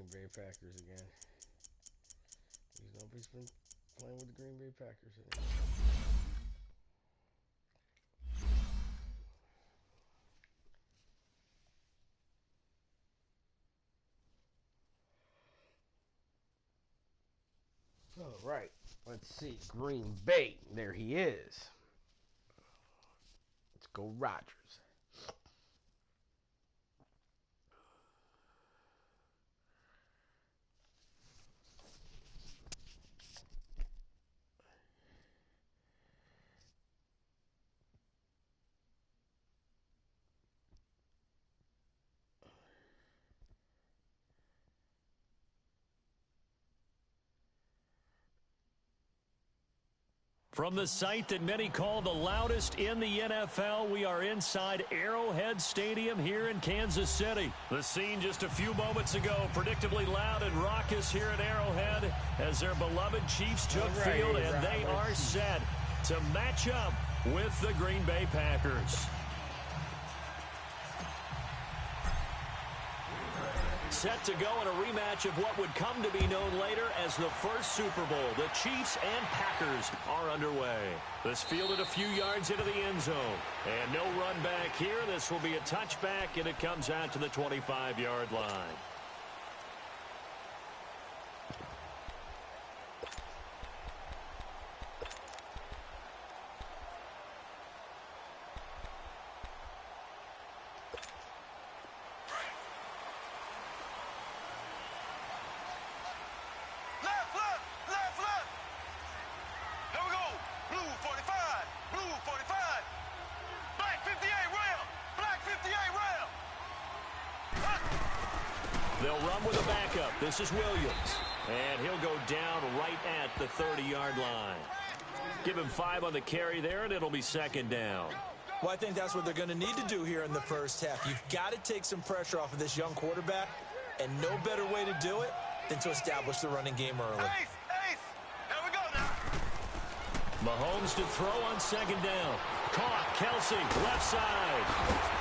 Green Bay Packers again. Nobody's been playing with the Green Bay Packers anymore. All right, let's see. Green Bay. There he is. Let's go Rodgers. From the site that many call the loudest in the NFL, we are inside Arrowhead Stadium here in Kansas City. The scene just a few moments ago, predictably loud and raucous here at Arrowhead as their beloved Chiefs took field, and they are set to match up with the Green Bay Packers. Set to go in a rematch of what would come to be known later as the first Super Bowl. The Chiefs and Packers are underway. This fielded a few yards into the end zone. And no run back here. This will be a touchback, and it comes out to the 25-yard line. They'll run with a backup. This is Williams. And he'll go down right at the 30-yard line. Give him 5 on the carry there, and it'll be second down. Well, I think that's what they're going to need to do here in the first half. You've got to take some pressure off of this young quarterback, and no better way to do it than to establish the running game early. Ace! Here we go now. Mahomes to throw on second down. Caught. Kelsey, left side.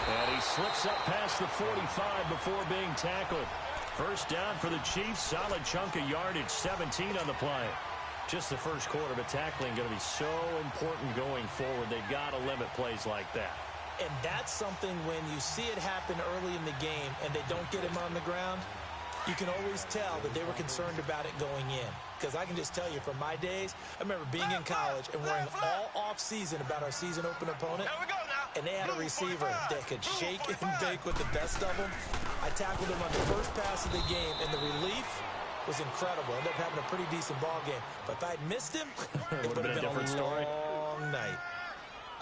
And he slips up past the 45 before being tackled. First down for the Chiefs. Solid chunk of yardage, 17 on the play. Just the first quarter, but tackling going to be so important going forward. They've got to limit plays like that. And that's something when you see it happen early in the game and they don't get him on the ground, you can always tell that they were concerned about it going in. Because I can just tell you from my days, I remember being in college and worrying all off-season about our season open opponent. And they had a receiver that could shake and bake with the best of them. I tackled him on the first pass of the game, and the relief was incredible. Ended up having a pretty decent ball game. But if I'd missed him, it would have been a different long night.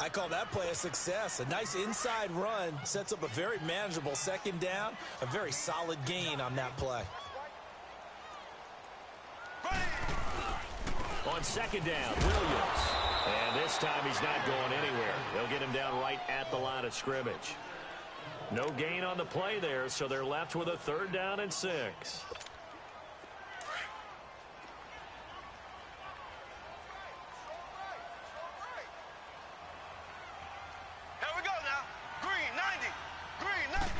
I call that play a success. A nice inside run sets up a very manageable second down. A very solid gain on that play. On second down, Williams. And this time he's not going anywhere. They'll get him down right at the line of scrimmage. No gain on the play there, so they're left with a 3rd down and 6. Here we go now. Green 90. Green 90.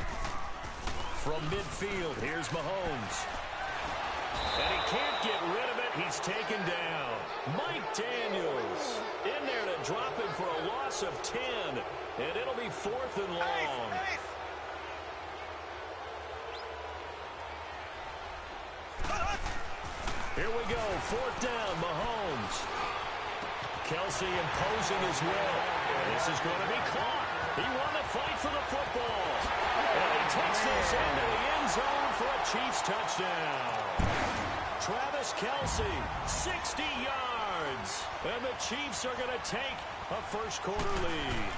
From midfield, here's Mahomes. And he can't get rid of it. He's taken down. Mike Daniels in there to drop him for a loss of 10. And it'll be 4th and long. Here we go. 4th down, Mahomes. Kelsey imposing his will. This is going to be caught. He won the fight for the football. And he takes this into the end zone for a Chiefs touchdown. Travis Kelsey, 60 yards. And the Chiefs are going to take a first-quarter lead.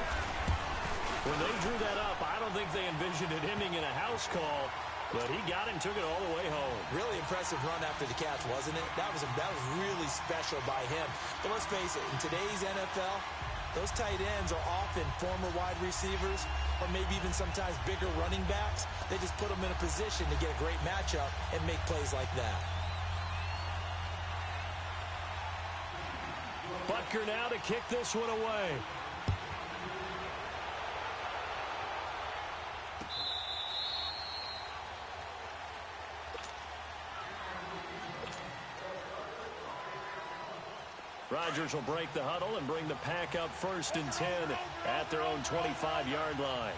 When they drew that up, I don't think they envisioned it ending in a house call. But he got him, took it all the way home. Really impressive run after the catch, wasn't it? That was really special by him. But let's face it, in today's NFL, those tight ends are often former wide receivers or maybe even sometimes bigger running backs. They just put them in a position to get a great matchup and make plays like that. Butker now to kick this one away. Rodgers will break the huddle and bring the pack up 1st and 10 at their own 25-yard line.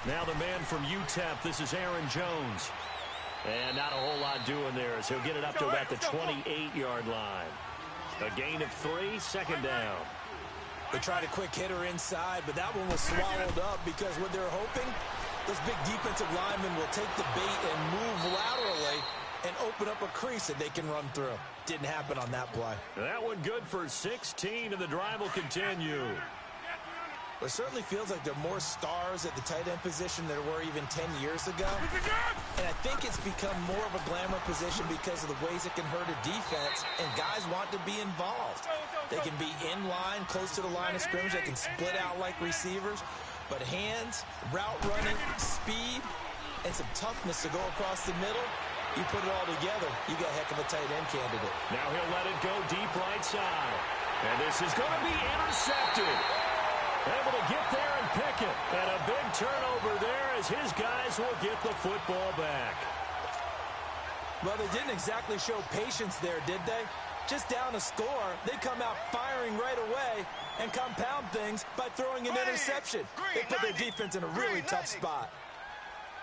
Now the man from UTEP, this is Aaron Jones. And not a whole lot doing there as he'll get it up to about the 28-yard line. A gain of 3, 2nd down. They tried a quick hitter inside, but that one was swallowed up because what they're hoping, those big defensive linemen will take the bait and move laterally and open up a crease that they can run through. Didn't happen on that play. That one good for 16, and the drive will continue. It certainly feels like there are more stars at the tight end position than there were even 10 years ago. And I think it's become more of a glamour position because of the ways it can hurt a defense, and guys want to be involved. They can be in line, close to the line of scrimmage. They can split out like receivers. But hands, route running, speed, and some toughness to go across the middle, you put it all together, you got a heck of a tight end candidate. Now he'll let it go deep right side. And this is going to be intercepted. Able to get there and pick it. And a big turnover there as his guys will get the football back. Well, they didn't exactly show patience there, did they? Just down a score, they come out firing right away and compound things by throwing an interception. They put their defense in a really tough spot.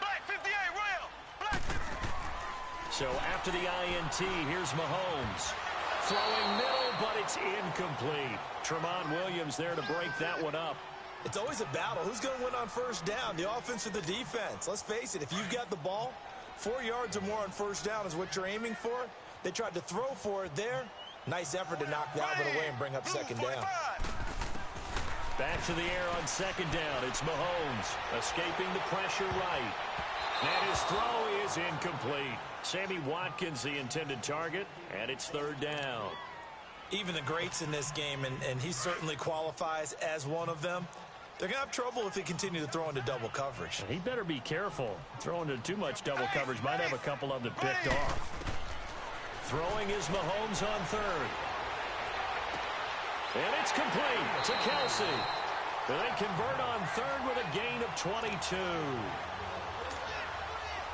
Black 58, Royal. Black. So after the INT, here's Mahomes. Throwing middle, but it's incomplete. Tramon Williams there to break that one up. It's always a battle. Who's going to win on 1st down, the offense or the defense? Let's face it, if you've got the ball, 4 yards or more on 1st down is what you're aiming for. They tried to throw for it there. Nice effort to knock that one away and bring up 2nd down. Back to the air on 2nd down. It's Mahomes escaping the pressure right. And his throw is incomplete. Sammy Watkins, the intended target, and it's 3rd down. Even the greats in this game, and he certainly qualifies as one of them, they're going to have trouble if they continue to throw into double coverage. He better be careful. Throwing into too much double coverage might have a couple of them picked off. Throwing is Mahomes on 3rd. And it's complete to Kelsey. They convert on 3rd with a gain of 22.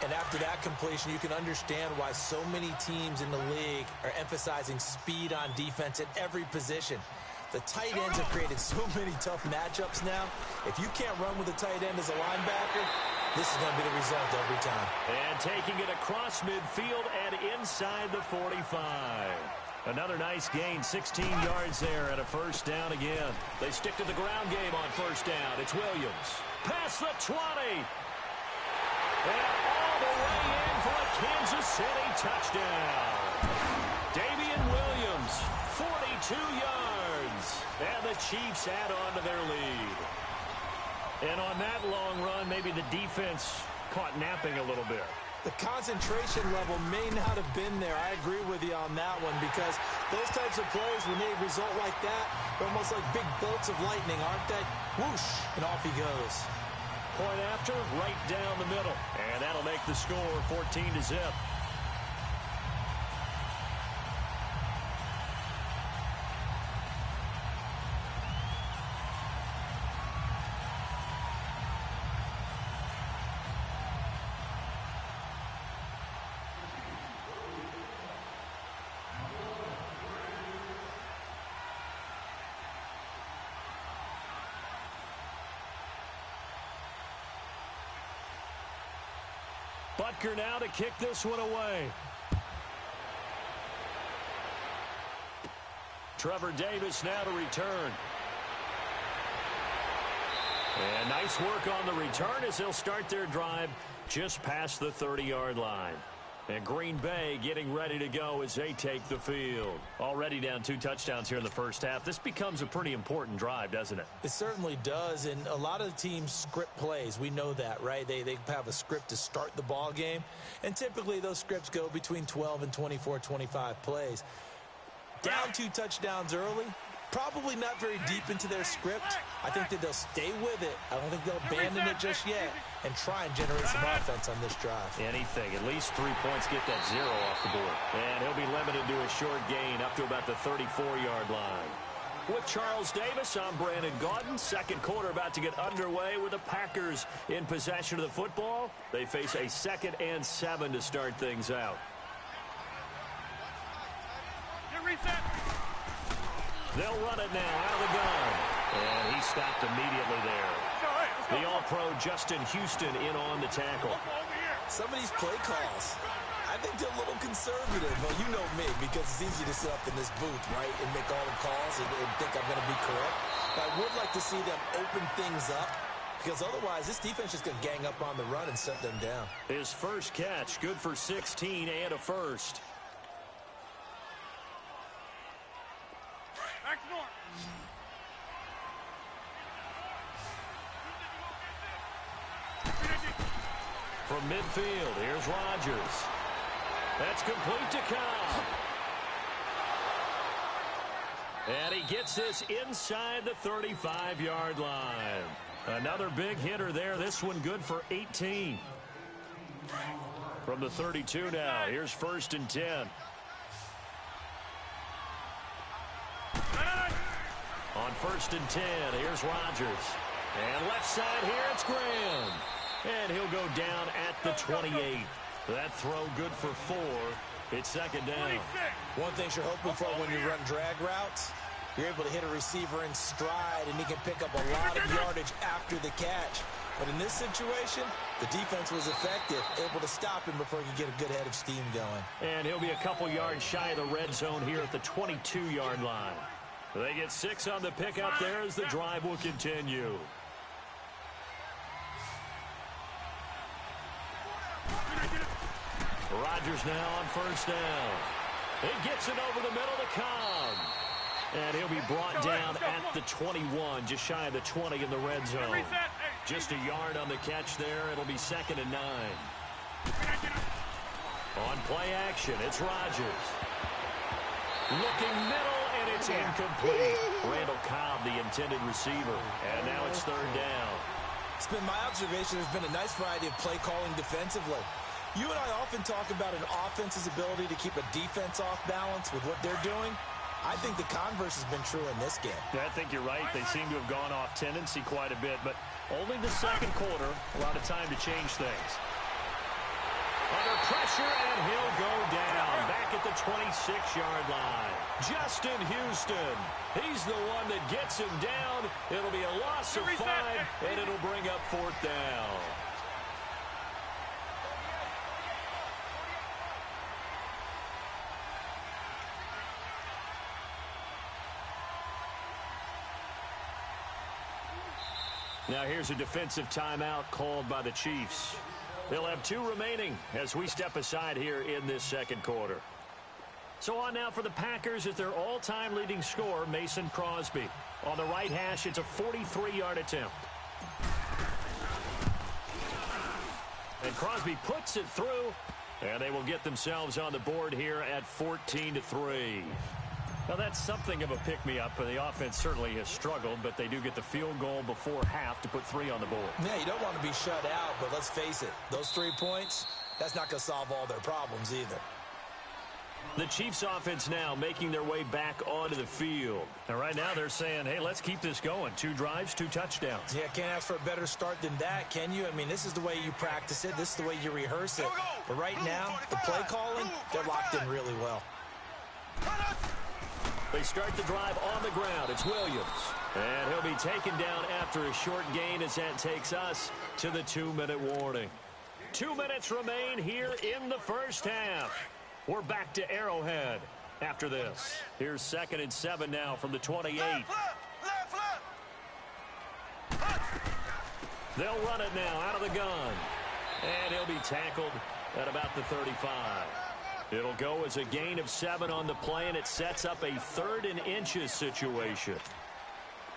And after that completion, you can understand why so many teams in the league are emphasizing speed on defense at every position. The tight ends have created so many tough matchups now. If you can't run with a tight end as a linebacker, this is going to be the result every time. And taking it across midfield and inside the 45. Another nice gain, 16 yards there at a 1st down again. They stick to the ground game on 1st down. It's Williams. Past the 20. And all the way in for a Kansas City touchdown. Damian Williams, 42 yards. And the Chiefs add on to their lead. And on that long run, maybe the defense caught napping a little bit. The concentration level may not have been there. I agree with you on that one because those types of plays, when they result like that, they're almost like big bolts of lightning, aren't they? Whoosh, and off he goes. Point after, right down the middle. And that'll make the score 14-0. Butker now to kick this one away. Trevor Davis now to return. And nice work on the return as they'll start their drive just past the 30-yard line. And Green Bay getting ready to go as they take the field. Already down 2 touchdowns here in the 1st half. This becomes a pretty important drive, doesn't it? It certainly does, and a lot of the teams script plays. We know that, right? They have a script to start the ball game, and typically those scripts go between 12 and 24, 25 plays. Down 2 touchdowns early, probably not very deep into their script. I think that they'll stay with it. I don't think they'll abandon it just yet and try and generate some offense on this drive. Anything. At least 3 points, get that 0 off the board. And he'll be limited to a short gain up to about the 34-yard line. With Charles Davis, I'm Brandon Gaudin. 2nd quarter about to get underway with the Packers in possession of the football. They face a 2nd and 7 to start things out. Get reset. They'll run it now out of the gun. And he stopped immediately there. The All-Pro Justin Houston in on the tackle. Some of these play calls, I think they're a little conservative. Well, you know me, because it's easy to sit up in this booth, right, and make all the calls and think I'm going to be correct. But I would like to see them open things up, because otherwise this defense is going to gang up on the run and shut them down. His first catch, good for 16 and a first. From midfield, here's Rodgers. That's complete to Cobb. And he gets this inside the 35-yard line. Another big hitter there. This one good for 18. From the 32 now, here's 1st and 10. On 1st and 10, here's Rodgers. And left side here, it's Graham. And he'll go down at the 28. That throw good for 4. It's 2nd down. One thing you're hoping for when you run drag routes, you're able to hit a receiver in stride, and he can pick up a lot of yardage after the catch. But in this situation, the defense was effective, able to stop him before he could get a good head of steam going. And he'll be a couple yards shy of the red zone here at the 22-yard line. They get 6 on the pickup there as the drive will continue. Rodgers now on 1st down. He gets it over the middle to Cobb. And he'll be brought down at the 21, just shy of the 20 in the red zone. Just a yard on the catch there. It'll be 2nd and 9. On play action, it's Rodgers. Looking middle, and it's incomplete. Randall Cobb, the intended receiver. And now it's 3rd down. It's been my observation there's been a nice variety of play calling defensively. You and I often talk about an offense's ability to keep a defense off balance with what they're doing. I think the converse has been true in this game. Yeah, I think you're right. They seem to have gone off tendency quite a bit, but only the 2nd quarter, a lot of time to change things. Under pressure, and he'll go down back at the 26-yard line. Justin Houston, he's the one that gets him down. It'll be a loss of 5, and it'll bring up 4th down. Now here's a defensive timeout called by the Chiefs. They'll have 2 remaining as we step aside here in this 2nd quarter. So on now for the Packers is their all-time leading scorer, Mason Crosby. On the right hash, it's a 43-yard attempt. And Crosby puts it through, and they will get themselves on the board here at 14-3. Now, that's something of a pick-me-up. The offense certainly has struggled, but they do get the field goal before half to put 3 on the board. Yeah, you don't want to be shut out, but let's face it. Those 3 points, that's not going to solve all their problems either. The Chiefs offense now making their way back onto the field. And right now they're saying, hey, let's keep this going. 2 drives, 2 touchdowns. Yeah, can't ask for a better start than that, can you? I mean, this is the way you practice it. This is the way you rehearse it. But right now, the play calling, they're locked in really well. They start the drive on the ground. It's Williams. And he'll be taken down after a short gain as that takes us to the 2-minute warning. 2 minutes remain here in the first half. We're back to Arrowhead after this. Here's 2nd and 7 now from the 28. They'll run it now out of the gun. And he'll be tackled at about the 35. It'll go as a gain of 7 on the play, and it sets up a 3rd and inches situation.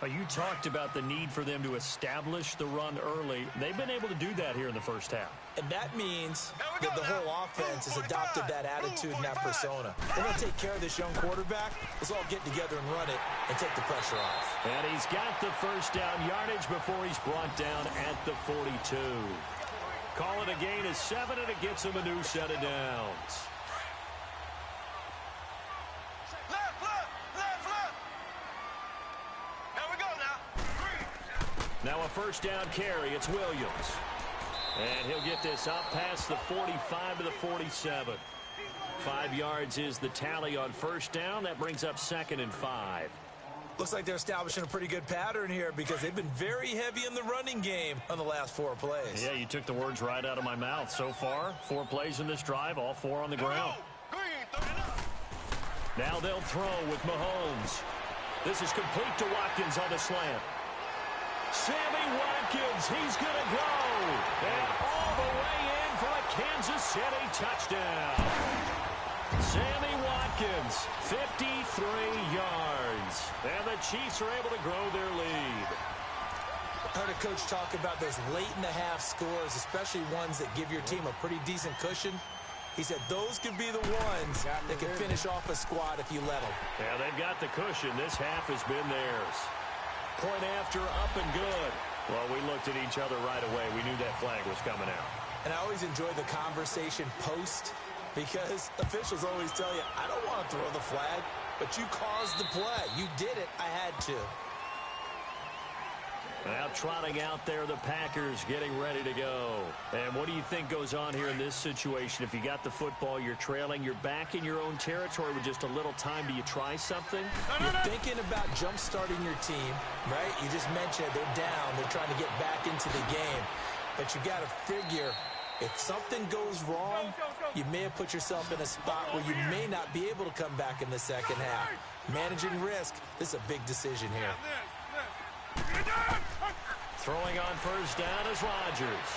You talked about the need for them to establish the run early. They've been able to do that here in the first half. And that means that the whole offense has adopted that attitude and that persona. We're going to take care of this young quarterback. Let's all get together and run it and take the pressure off. And he's got the first down yardage before he's brought down at the 42. Call it a gain of 7, and it gets him a new set of downs. Now a first down carry. It's Williams. And he'll get this up past the 45 to the 47. 5 yards is the tally on first down. That brings up 2nd and 5. Looks like they're establishing a pretty good pattern here because they've been very heavy in the running game on the last 4 plays. Yeah, you took the words right out of my mouth. So far, 4 plays in this drive, all 4 on the ground. Now they'll throw with Mahomes. This is complete to Watkins on the slant. Sammy Watkins, he's going to go. And all the way in for a Kansas City touchdown. Sammy Watkins, 53 yards. And the Chiefs are able to grow their lead. I heard a coach talk about those late-in-the-half scores, especially ones that give your team a pretty decent cushion. He said those could be the ones that can finish off a squad if you let them. Yeah, they've got the cushion. This half has been theirs. Point after, up and good. Well, we looked at each other right away. We knew that flag was coming out. And I always enjoy the conversation post because officials always tell you, I don't want to throw the flag, but you caused the play. You did it. I had to. Now trotting out there, the Packers getting ready to go. And what do you think goes on here in this situation? If you got the football, you're trailing, you're back in your own territory with just a little time. Do you try something? You're thinking about jump-starting your team, right? You just mentioned they're down. They're trying to get back into the game. But you got to figure if something goes wrong, you may have put yourself in a spot where you may not be able to come back in the second half. Managing risk, this is a big decision here. Throwing on first down is Rodgers.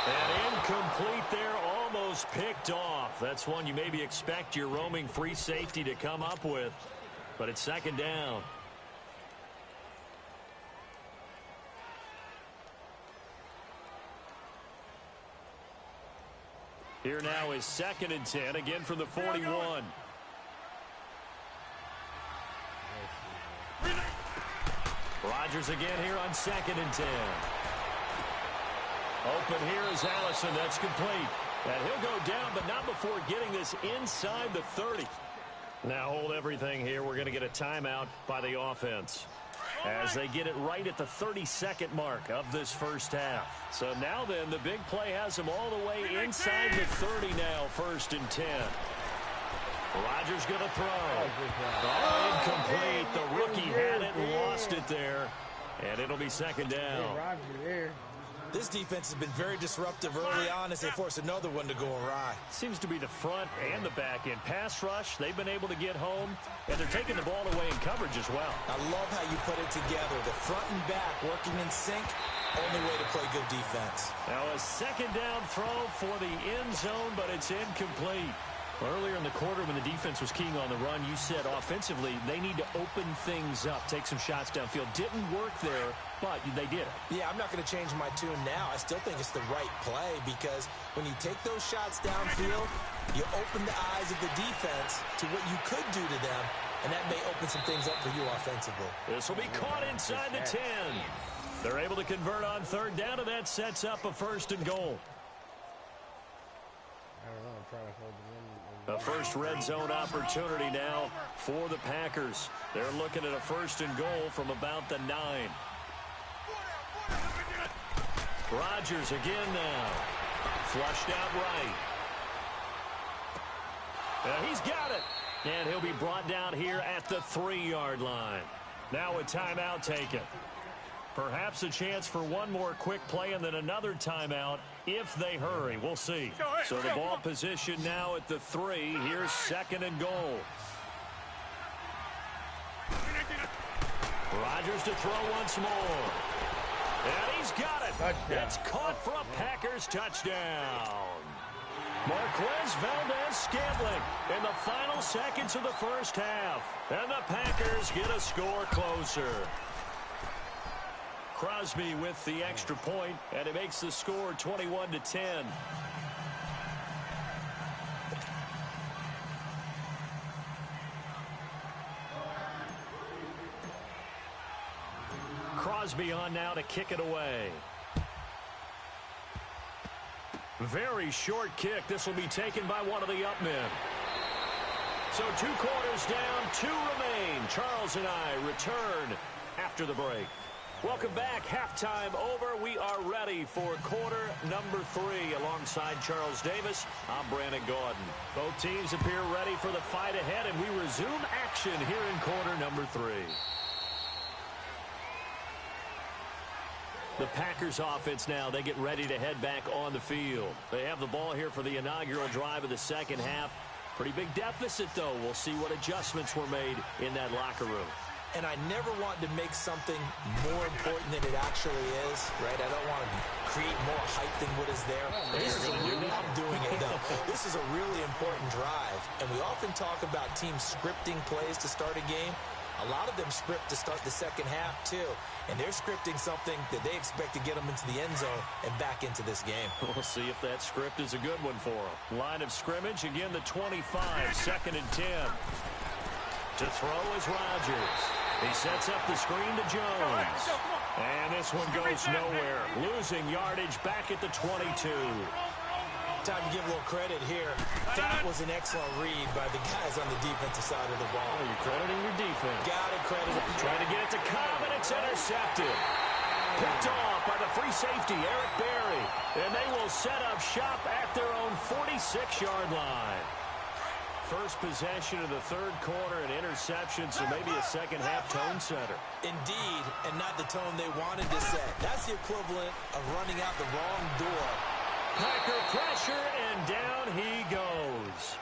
And incomplete there, almost picked off. That's one you maybe expect your roaming free safety to come up with. But it's second down. Here now is 2nd and 10, again from the 41. Rodgers again here on 2nd and 10. Open here is Allison. That's complete. And he'll go down, but not before getting this inside the 30. Now hold everything here. We're going to get a timeout by the offense as they get it right at the 32nd mark of this first half. So now then, the big play has them all the way inside the 30 now, 1st and 10. Rodgers going to throw. Oh, incomplete. The rookie had it and lost it there. And it'll be second down. This defense has been very disruptive early on as they force another one to go awry. Seems to be the front and the back end. Pass rush, they've been able to get home, and they're taking the ball away in coverage as well. I love how you put it together. The front and back working in sync. Only way to play good defense. Now a second down throw for the end zone, but it's incomplete. Earlier in the quarter when the defense was keying on the run, you said offensively they need to open things up, take some shots downfield. Didn't work there, but they did it. Yeah, I'm not going to change my tune now. I still think it's the right play because when you take those shots downfield, you open the eyes of the defense to what you could do to them, and that may open some things up for you offensively. This will be caught inside the 10. They're able to convert on 3rd down, and that sets up a 1st and goal. A first red zone opportunity now for the Packers. They're looking at a 1st and goal from about the 9. Rodgers again now. Flushed out right. He's got it. And he'll be brought down here at the 3-yard line. Now a timeout taken. Perhaps a chance for one more quick play and then another timeout if they hurry. We'll see. So the ball position now at the 3. Here's 2nd and goal. Rodgers to throw once more. And he's got it. Touchdown. It's caught for a Packers touchdown. Marquez Valdez-Scantling in the final seconds of the first half. And the Packers get a score closer. Crosby with the extra point, and it makes the score 21-10. Crosby on now to kick it away. Very short kick. This will be taken by one of the up men. So 2 quarters down, 2 remain. Charles and I return after the break. Welcome back. Halftime over. We are ready for quarter number 3. Alongside Charles Davis, I'm Brandon Gaudin. Both teams appear ready for the fight ahead, and we resume action here in quarter number 3. The Packers offense now, they get ready to head back on the field. They have the ball here for the inaugural drive of the second half. Pretty big deficit, though. We'll see what adjustments were made in that locker room. And I never want to make something more important than it actually is, right? I don't want to create more hype than what is there. I'm doing it, though. This is a really important drive. And we often talk about teams scripting plays to start a game. A lot of them script to start the second half, too. And they're scripting something that they expect to get them into the end zone and back into this game. We'll see if that script is a good one for them. Line of scrimmage, again, the 25, 2nd and 10. To throw is Rodgers. He sets up the screen to Jones. And this one goes nowhere. Losing yardage back at the 22. Time to give a little credit here. That was an excellent read by the guys on the defensive side of the ball. Oh, you're crediting your defense. Got to credit it. Trying to get it to Cobb, and it's intercepted. Picked off by the free safety, Eric Berry. And they will set up shop at their own 46-yard line. First possession of the third quarter, an interception, so maybe a second-half tone setter. Indeed, and not the tone they wanted to set. That's the equivalent of running out the wrong door. Packer pressure, and down he goes.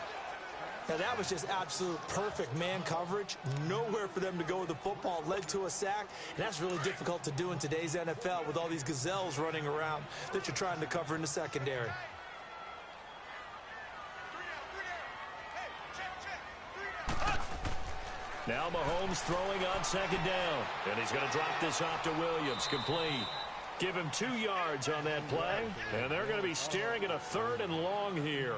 Now, that was just absolute perfect man coverage. Nowhere for them to go with the football. Led to a sack, and that's really difficult to do in today's NFL with all these gazelles running around that you're trying to cover in the secondary. Now Mahomes throwing on second down. And he's going to drop this off to Williams. Complete. Give him 2 yards on that play. And they're going to be staring at a 3rd and long here.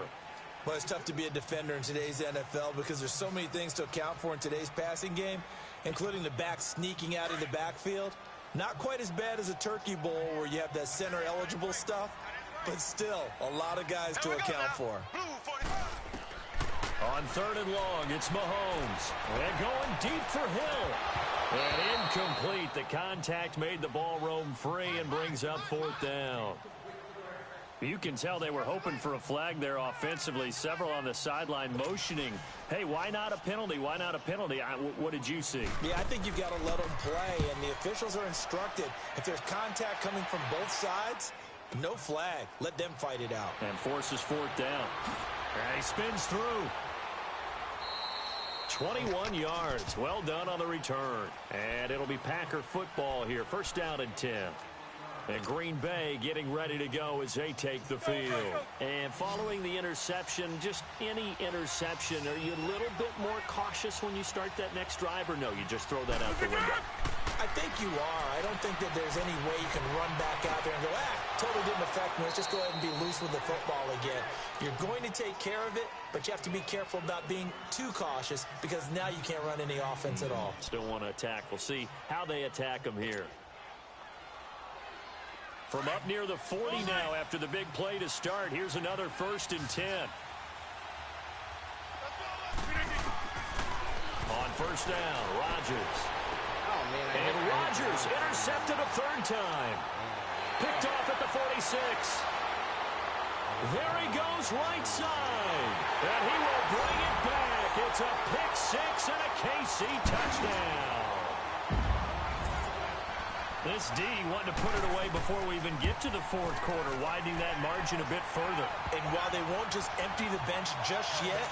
Well, it's tough to be a defender in today's NFL because there's so many things to account for in today's passing game, including the back sneaking out of the backfield. Not quite as bad as a turkey bowl where you have that center-eligible stuff, but still a lot of guys to account for. On 3rd and long, it's Mahomes. And going deep for Hill. And incomplete. The contact made the ball roam free and brings up 4th down. You can tell they were hoping for a flag there offensively. Several on the sideline motioning. Hey, why not a penalty? Why not a penalty? What did you see? Yeah, I think you've got to let them play, and the officials are instructed. If there's contact coming from both sides, no flag. Let them fight it out. And forces 4th down. And he spins through. 21 yards. Well done on the return. And it'll be Packer football here. 1st down and 10. And Green Bay getting ready to go as they take the field. And following the interception, just any interception, are you a little bit more cautious when you start that next drive, or no, you just throw that out the window? I think you are. I don't think that there's any way you can run back out there and go, totally didn't affect me. Let's just go ahead and be loose with the football again. You're going to take care of it, but you have to be careful about being too cautious because now you can't run any offense at all. Still want to attack. We'll see how they attack them here. From up near the 40 now after the big play to start. Here's another 1st and 10. On 1st down, Rodgers. Oh, man. And Rodgers intercepted a 3rd time. Picked off at the 46. There he goes right side. And he will bring it back. It's a pick 6 and a KC touchdown. This D wanted to put it away before we even get to the 4th quarter, widening that margin a bit further. And while they won't just empty the bench just yet,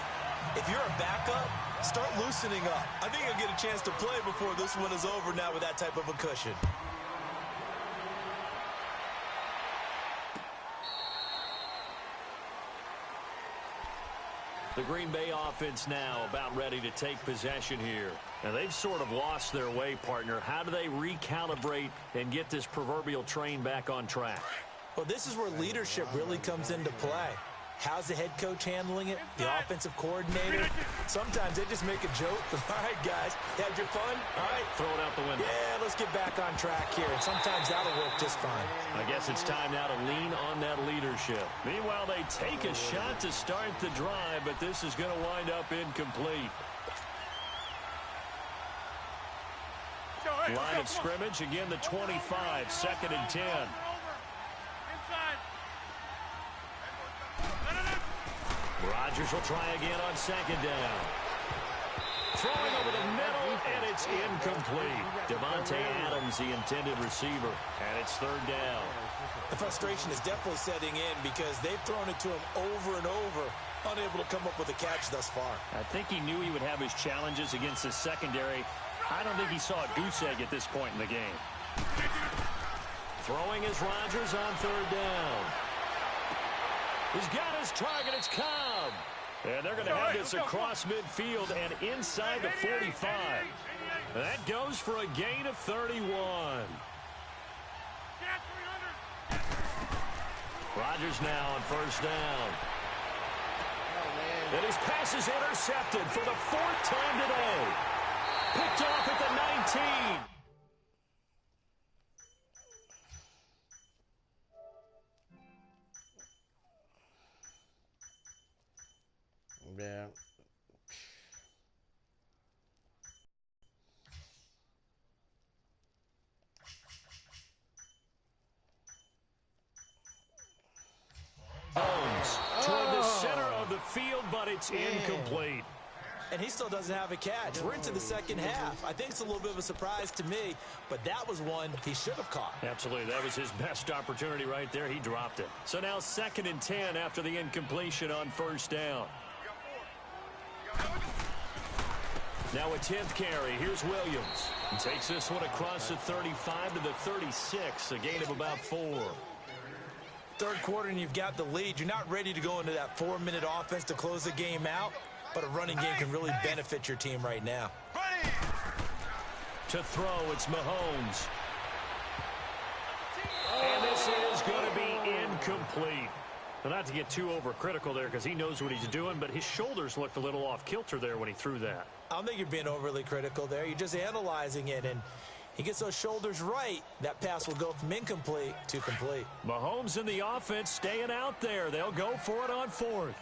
if you're a backup, start loosening up. I think you'll get a chance to play before this one is over now with that type of a cushion. The Green Bay offense now about ready to take possession here. Now, they've sort of lost their way, partner. How do they recalibrate and get this proverbial train back on track? Well, this is where leadership really comes into play. How's the head coach handling it? The offensive coordinator? Sometimes they just make a joke. All right, guys, had your fun? All right. Throw it out the window. Yeah, let's get back on track here. And sometimes that'll work just fine. I guess it's time now to lean on that leadership. Meanwhile, they take a shot to start the drive, but this is going to wind up incomplete. Line of scrimmage, again the 25, 2nd and 10. Rodgers will try again on 2nd down. Throwing over the middle, and it's incomplete. Devontae Adams, the intended receiver, and it's 3rd down. The frustration is definitely setting in because they've thrown it to him over and over, unable to come up with a catch thus far. I think he knew he would have his challenges against his secondary. I don't think he saw a goose egg at this point in the game. Throwing is Rodgers on 3rd down. He's got his target. It's Cobb. And they're going to have this across midfield and inside the 45. That goes for a gain of 31. Rodgers now on 1st down. And his pass is intercepted for the 4th time today. Picked off at the 19. Yeah. Holmes toward the center of the field, but it's incomplete. And he still doesn't have a catch. We're into the 2nd half. I think it's a little bit of a surprise to me, but that was one he should have caught. Absolutely. That was his best opportunity right there. He dropped it. So now 2nd and 10 after the incompletion on 1st down. Now a 10th carry. Here's Williams. He takes this one across the 35 to the 36, a gain of about 4. 3rd quarter and you've got the lead. You're not ready to go into that 4-minute offense to close the game out, but a running game can really benefit your team right now. To throw, it's Mahomes. And this is going to be incomplete. Well, not to get too overcritical there because he knows what he's doing, but his shoulders looked a little off kilter there when he threw that. I don't think you're being overly critical there. You're just analyzing it, and he gets those shoulders right. That pass will go from incomplete to complete. Mahomes in the offense staying out there. They'll go for it on 4th.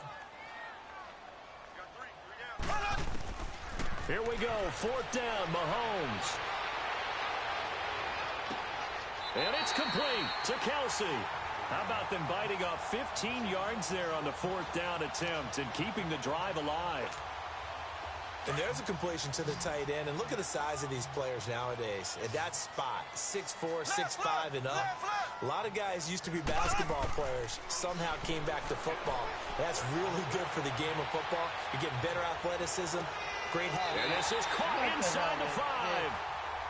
Here we go, 4th down, Mahomes. And it's complete to Kelsey. How about them biting off 15 yards there on the 4th down attempt and keeping the drive alive? And there's a completion to the tight end. And look at the size of these players nowadays. At that spot, 6'4", 6'5", and up. A lot of guys used to be basketball players, somehow came back to football. That's really good for the game of football. You're getting better athleticism. Great habit. And this is caught inside the 5.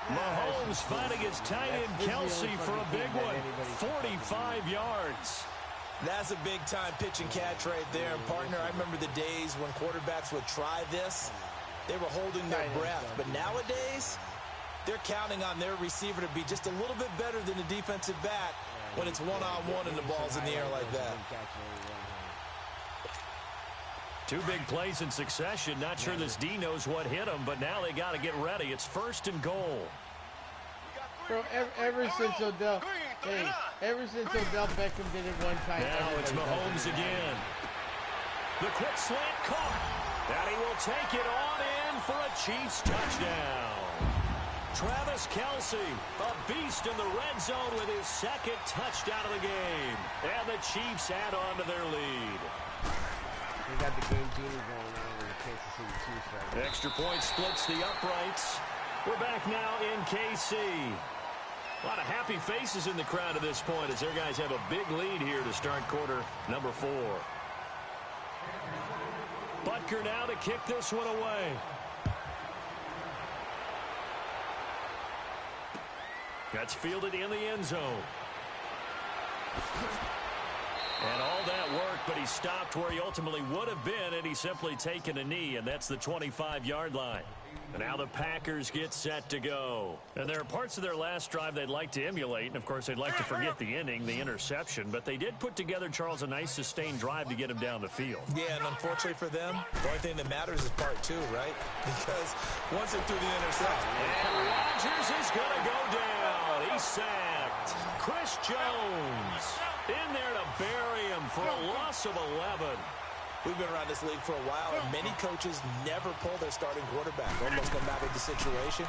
Mahomes finding his tight end Kelsey for a big one. 45 yards. That's a big-time pitch and catch right there. And, partner, I remember the days when quarterbacks would try this. They were holding their breath. But nowadays, they're counting on their receiver to be just a little bit better than the defensive back when it's one-on-one and the ball's in the air like that. 2 big plays in succession. Not sure this D knows what hit him, but now they got to get ready. It's 1st and goal. Bro, ever since Odell Beckham did it one time. Now it's Mahomes again. The quick slant caught. And he will take it on in for a Chiefs touchdown. Travis Kelsey, a beast in the red zone with his 2nd touchdown of the game. And the Chiefs add on to their lead. We got the game genie going on with the Kansas City Chiefs right now. Extra point splits the uprights. We're back now in KC. A lot of happy faces in the crowd at this point as their guys have a big lead here to start quarter number 4. Butker now to kick this one away. That's fielded in the end zone. And all that work, but he stopped where he ultimately would have been, and he's simply taken a knee, and that's the 25-yard line. And now the Packers get set to go. And there are parts of their last drive they'd like to emulate, and of course they'd like to forget the inning, the interception, but they did put together, Charles, a nice sustained drive to get him down the field. Yeah, and unfortunately for them, the only thing that matters is part 2, right? Because once they threw the interception. And Rodgers is going to go down. He's sacked. Chris Jones in there to bury him for a loss of 11. We've been around this league for a while, and many coaches never pull their starting quarterback, almost no matter the situation.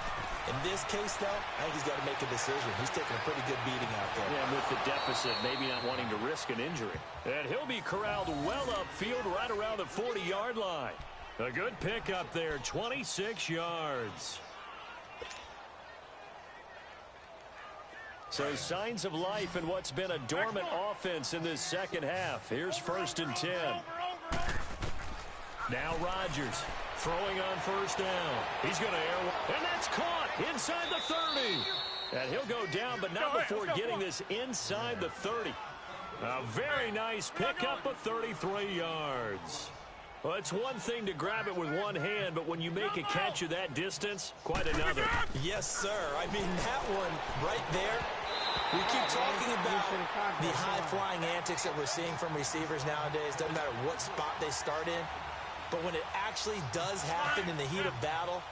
In this case, though, I think he's got to make a decision. He's taking a pretty good beating out there. Yeah, and with the deficit, maybe not wanting to risk an injury. And he'll be corralled well upfield right around the 40-yard line. A good pick up there, 26 yards. So signs of life in what's been a dormant offense in this second half. Here's 1st and 10. Now Rodgers throwing on 1st down. He's going to air one, and that's caught inside the 30. And he'll go down, but not before getting this inside the 30. A very nice pickup of 33 yards. Well, it's one thing to grab it with one hand, but when you make a catch of that distance, quite another. Yes, sir. I mean, that one right there. We keep talking about the high-flying antics that we're seeing from receivers nowadays. Doesn't matter what spot they start in. But when it actually does happen in the heat of battle,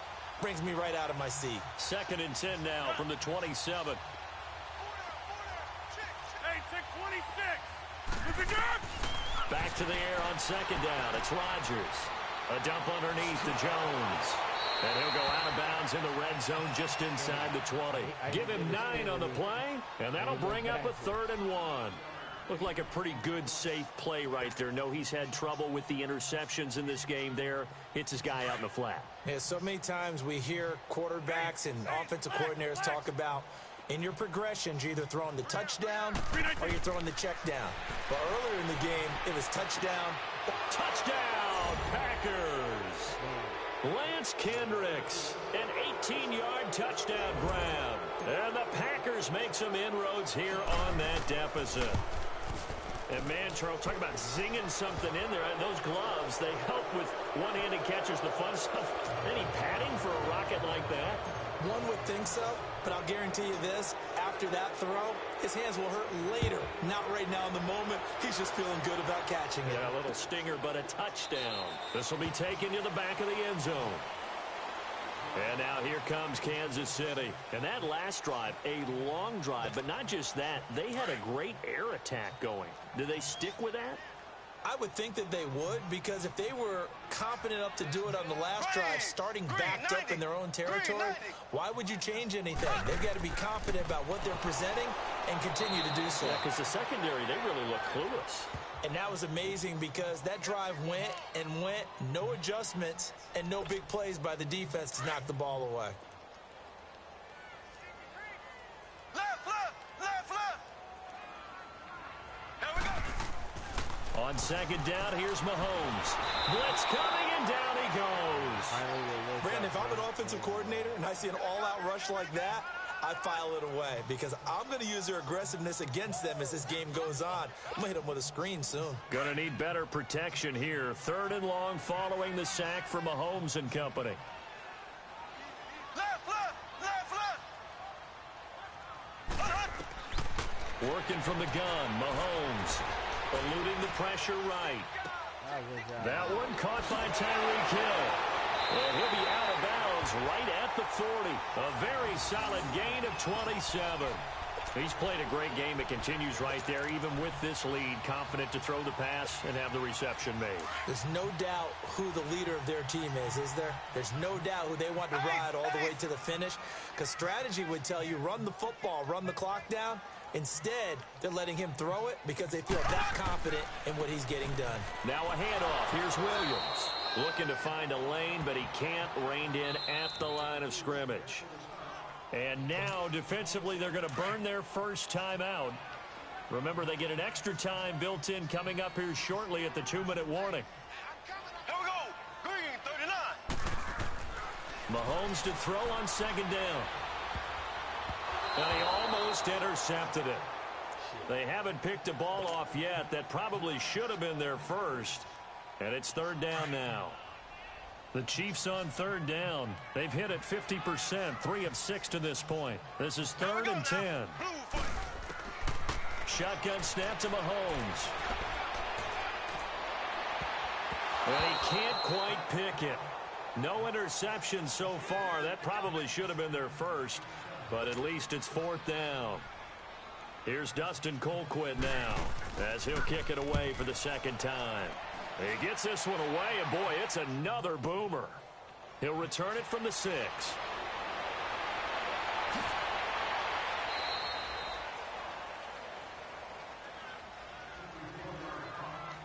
brings me right out of my seat. 2nd and 10 now from the 27. Hey, check 26. Back to the air on 2nd down. It's Rodgers. A dump underneath to Jones. And he'll go out of bounds in the red zone just inside the 20. Give him 9 on the play, and that'll bring up a 3rd and 1. Looked like a pretty good, safe play right there. No, he's had trouble with the interceptions in this game there. Hits his guy out in the flat. Yeah, so many times we hear quarterbacks and offensive coordinators talk about in your progressions, you're either throwing the touchdown or you're throwing the check down. But earlier in the game, it was touchdown. Touchdown, Packers. Lance Kendricks, an 18-yard touchdown grab. And the Packers make some inroads here on that deficit. And, man, Charles, talk about zinging something in there. And those gloves, they help with one-handed catches, the fun stuff. Any padding for a rocket like that? One would think so, but I'll guarantee you this. After that throw, his hands will hurt later. Not right now in the moment. He's just feeling good about catching it. Yeah, a little stinger, but a touchdown. This will be taken to the back of the end zone. And now here comes Kansas City. And that last drive, a long drive, but not just that. They had a great air attack going. Do they stick with that? I would think that they would, because if they were confident enough to do it on the last drive, starting backed up in their own territory, why would you change anything? They've got to be confident about what they're presenting and continue to do so. Yeah, because the secondary, they really look clueless. And that was amazing because that drive went and went, no adjustments, and no big plays by the defense to knock the ball away. On 2nd down, here's Mahomes. Blitz coming, and down he goes. Brandon, if I'm an offensive coordinator and I see an all-out rush like that, I file it away because I'm going to use their aggressiveness against them as this game goes on. I'm going to hit them with a screen soon. Going to need better protection here. 3rd and long following the sack for Mahomes and company. Working from the gun, Mahomes. Eluding the pressure right. That one caught by Tyreek Hill. And he'll be out of bounds right at the 40. A very solid gain of 27. He's played a great game. It continues right there, even with this lead. Confident to throw the pass and have the reception made. There's no doubt who the leader of their team is there? There's no doubt who they want to ride all the way to the finish. Because strategy would tell you, run the football, run the clock down. Instead, they're letting him throw it because they feel that confident in what he's getting done. Now a handoff. Here's Williams. Looking to find a lane, but he can't. Reined in at the line of scrimmage. And now, defensively, they're going to burn their first time out. Remember, they get an extra time built in coming up here shortly at the 2-minute warning. Here we go. Green, 39. Mahomes to throw on 2nd down. And he almost intercepted it. They haven't picked a ball off yet. That probably should have been their first. And it's 3rd down now. The Chiefs on 3rd down. They've hit it 50%, 3 of 6 to this point. This is 3rd and 10. Shotgun snap to Mahomes. And he can't quite pick it. No interception so far. That probably should have been their first. But at least it's 4th down. Here's Dustin Colquitt now as he'll kick it away for the 2nd time. He gets this one away, and boy, it's another boomer. He'll return it from the 6.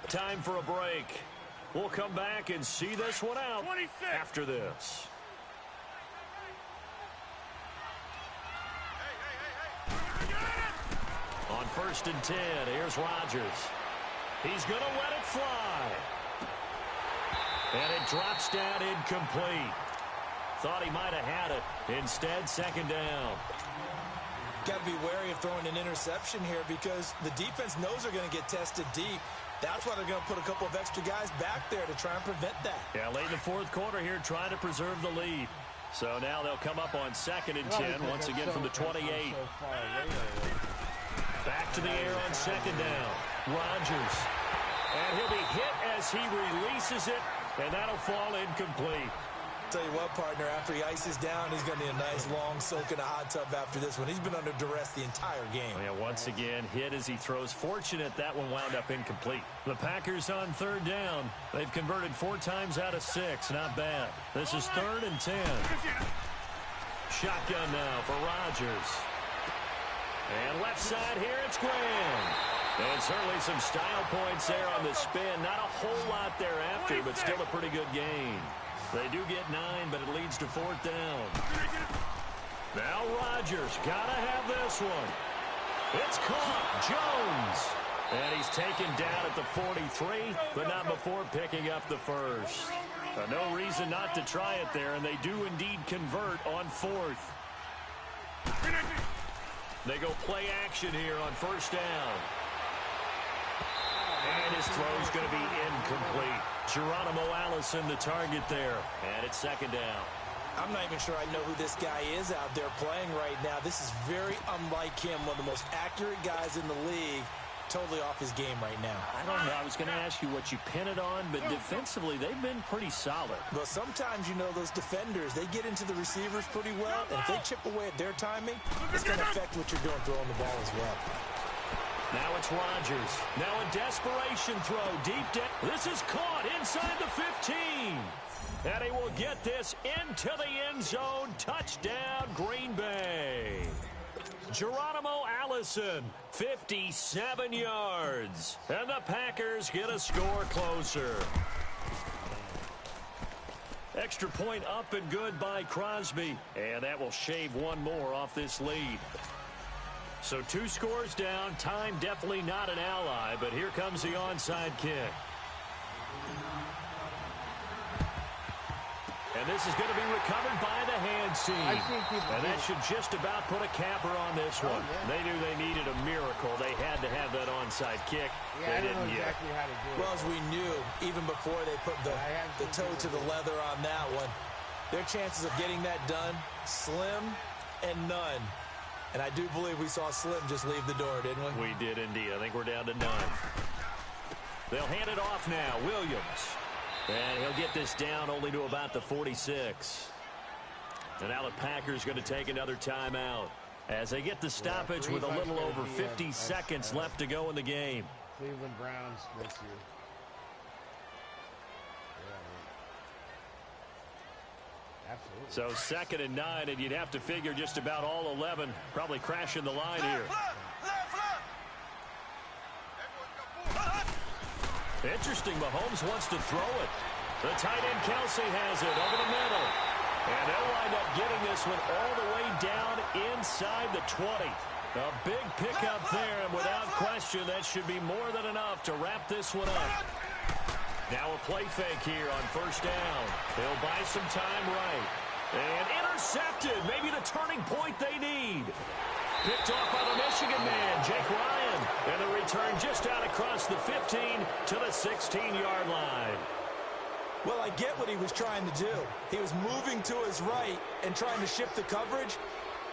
Time for a break. We'll come back and see this one out 26. after this. On 1st and 10, here's Rodgers. He's going to let it fly. And it drops down incomplete. Thought he might have had it. Instead, 2nd down. Got to be wary of throwing an interception here because the defense knows they're going to get tested deep. That's why they're going to put a couple of extra guys back there to try and prevent that. Yeah, late in the 4th quarter here, trying to preserve the lead. So now they'll come up on 2nd and 10, once again from the 28. Back to the air on 2nd down. Rodgers. And he'll be hit as he releases it, and that'll fall incomplete. Tell you what, partner, after he ices down, he's going to need a nice long soak in a hot tub after this one. He's been under duress the entire game. Yeah, once again, hit as he throws. Fortunate that one wound up incomplete. The Packers on 3rd down. They've converted 4 times out of 6. Not bad. This is 3rd and 10. Shotgun now for Rodgers. And left side here, it's Graham. And certainly some style points there on the spin. Not a whole lot thereafter, but still a pretty good game. They do get 9, but it leads to 4th down. Now Rodgers, gotta have this one. It's caught, Jones. And he's taken down at the 43, but not before picking up the 1st. No reason not to try it there, and they do indeed convert on 4th. They go play action here on 1st down. And his throw's going to be incomplete. Geronimo Allison, the target there. And it's 2nd down. I'm not even sure I know who this guy is out there playing right now. This is very unlike him, one of the most accurate guys in the league. Totally off his game right now. I don't know. I was going to ask you what you pin it on, but defensively, they've been pretty solid. Well, sometimes, you know, those defenders, they get into the receivers pretty well, and if they chip away at their timing, it's going to affect what you're doing throwing the ball as well. Now it's Rodgers. Now a desperation throw deep down. This is caught inside the 15. And he will get this into the end zone. Touchdown, Green Bay. Geronimo Allison, 57 yards. And the Packers get a score closer. Extra point up and good by Crosby. And that will shave one more off this lead. So 2 scores down. Time definitely not an ally, but here comes the onside kick. And this is going to be recovered by the hand seam. And that should just about put a capper on this one. Yeah. They knew they needed a miracle. They had to have that onside kick. Yeah, they didn't get exactly how to do it. Well, as we knew, even before they put the toe to the leather on that one, their chances of getting that done, slim and none. And I do believe we saw Slim just leave the door, didn't we? We did indeed. I think we're down to 9. They'll hand it off now. Williams. And he'll get this down only to about the 46. And now the Packers going to take another timeout as they get the stoppage with a little over 50 seconds left to go in the game. Cleveland Browns this year. So Absolutely. 2nd and 9, and you'd have to figure just about all 11 probably crashing the line here. Interesting, Mahomes wants to throw it. The tight end Kelsey has it over the middle. And they'll wind up getting this one all the way down inside the 20. A big pickup there, and without question, that should be more than enough to wrap this one up. Now a play fake here on 1st down. They'll buy some time right. And intercepted. Maybe the turning point they need. Picked off by the Michigan man, Jake Ryan. And the return just out across the 15 to the 16-yard line. Well, I get what he was trying to do. He was moving to his right and trying to shift the coverage.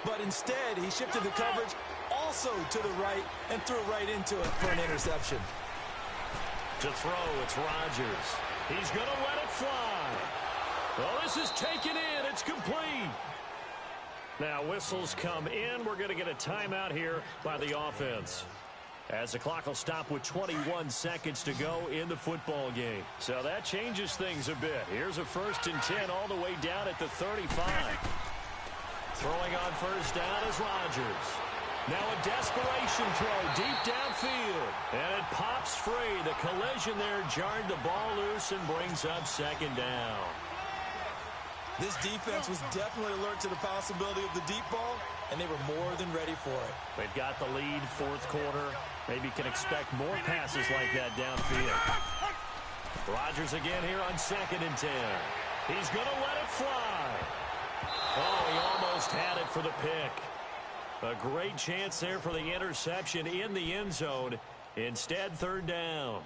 But instead, he shifted the coverage also to the right and threw right into it for an interception. To throw, it's Rodgers. He's going to let it fly. Well, this is taken in. It's complete. Now, whistles come in. We're going to get a timeout here by the offense. As the clock will stop with 21 seconds to go in the football game. So that changes things a bit. Here's a 1st and 10 all the way down at the 35. Throwing on first down is Rodgers. Now a desperation throw deep downfield. And it pops free. The collision there jarred the ball loose and brings up 2nd down. This defense was definitely alert to the possibility of the deep ball, and they were more than ready for it. They've got the lead, 4th quarter. Maybe can expect more passes like that downfield. Rodgers again here on 2nd and 10. He's going to let it fly. Oh, he almost had it for the pick. A great chance there for the interception in the end zone. Instead, 3rd down.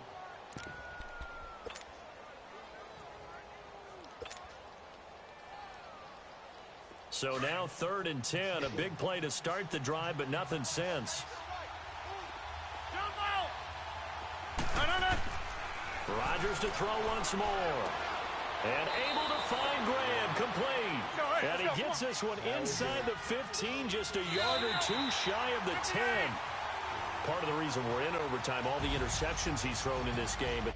So now 3rd and 10. A big play to start the drive, but nothing since. Rodgers to throw once more. And able to find Graham, complete. And he gets this one inside the 15, just a yard or 2 shy of the 10. Part of the reason we're in overtime, all the interceptions he's thrown in this game. But